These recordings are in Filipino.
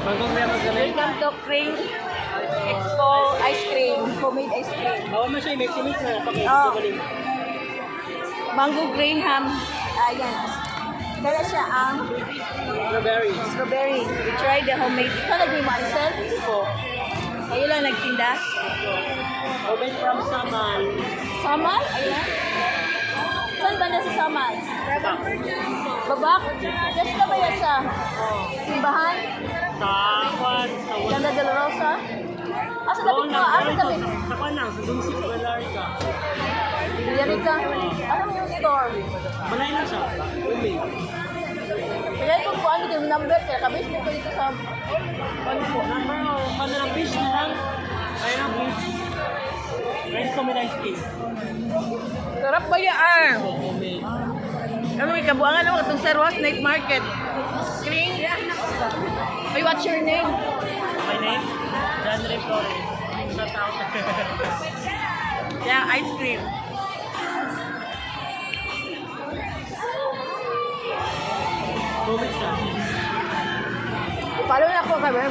Welcome to Crane Expo Ice Cream, homemade ice cream. Bawa mo siya, mix na. Oh. Mango Graham. Ayan. Kaya siya ang strawberry. We tried the homemade. Ikaw nag-Marcel? Po. Kayo lang nagtinda? Homemade from Samal. Samal? Ayan. Saan ba na sa Samal? Babak? Yes ka ba yan sa simbahan? Sa Kwan. Ganda de la Rosa? Asa dapat mo? Asa dapat? Sa Kwan lang, sa Dunsik, Galarika. Yan ka. Ano mo yung store? Malay na siya. Homemade. Kaya kung po ano yung number, kaya kabis mo ko dito sa ano po. Number o, ano lang, fish na lang. Ayun ang fish. Friends ko may ice cream. Sarap ba yan? Homemade. Ano may kabuangan naman itong Sir Ross Night Market. Screen? Hey, what's your name? My name? John Ray Flores. Shout out. Yeah, ice cream. Homemade siya. Follow na ako kami.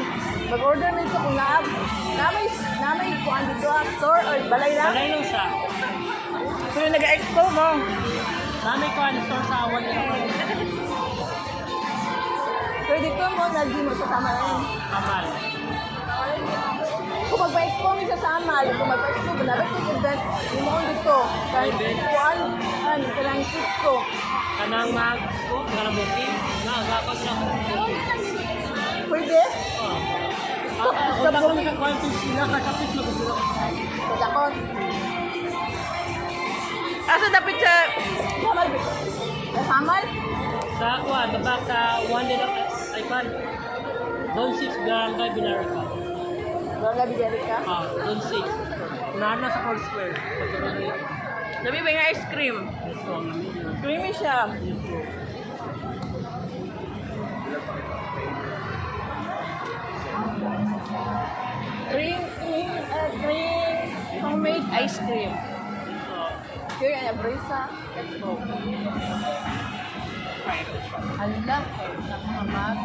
Mag-order nito kung namay kuhan dito store or balay lang. Malay lang siya. Pero nag-expo mo. Namay ko ang store sa awan nila. Pero dito mo, nagdi mo sa Samal. Kamal. Kung magpa-expo mo sa Samal, kung magpa-expo mo, dapat yung event, hindi mo kung dito. Kahit kuhan, kailangan tip ko. Kanang mag-scoop, kanang booking. Nagakot na ako. Pwede? Sa booking. Sa quantum sila, kasapit mag-sila. Pagkakot. Asa dapat sa Samal? Sa Samal? Sa Kwan, tabak sa one day lang, ay Kwan. Zone 6, Barangay Binarica. Wala bigyan ka? Zone 6. Unahan na sa 4 Square. Sabi ba yung ice cream? Yes po, ang namin. Creamy siya. Yes po. Cream, homemade ice cream. Here ay brisa. Let's go. Allah, nakamamag.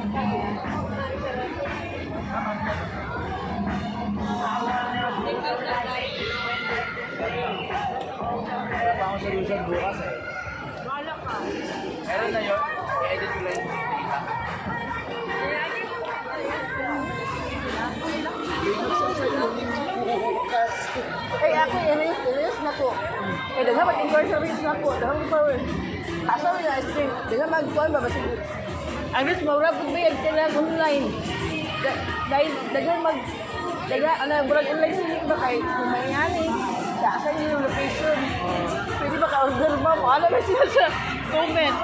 Wala pa akong solution bukas eh. Wala ka. Meron na yun. I-edit ko lang yung data. Ay, ako, iris na ko. Eh, daga mag-incorporate na ko. Daga mag-power. Kaso yung ice cream. Daga mag-kuhan ba? Basta ang ris mawala kung ba yung kailangan online. Dahil daga, burag online sinig ba kayo? Kung may yani, saan yung location. Pwede ba ka-order ba? Alam na sila sa comment.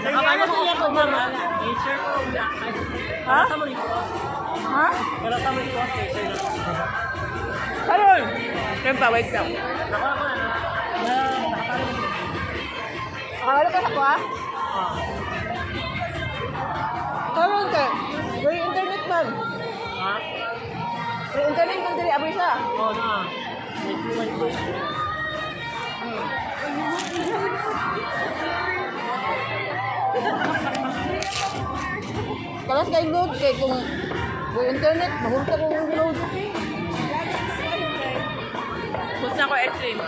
Nagkano sila ko ba? I-share ko ang Ha? Wala sa mo request. Ha? Wala sa mo request. I-share na. Karon! Kaya pa, wait lang. Naka ako na. Nakatalo mo. Nakawala ka sa ko, ha? Karon ka. May internet man. Ha? May internet man dali, abay siya. Oo na. May fluent ba? Kalas kay load kay kung may internet, mahulta kung load. Gusto ko ice cream.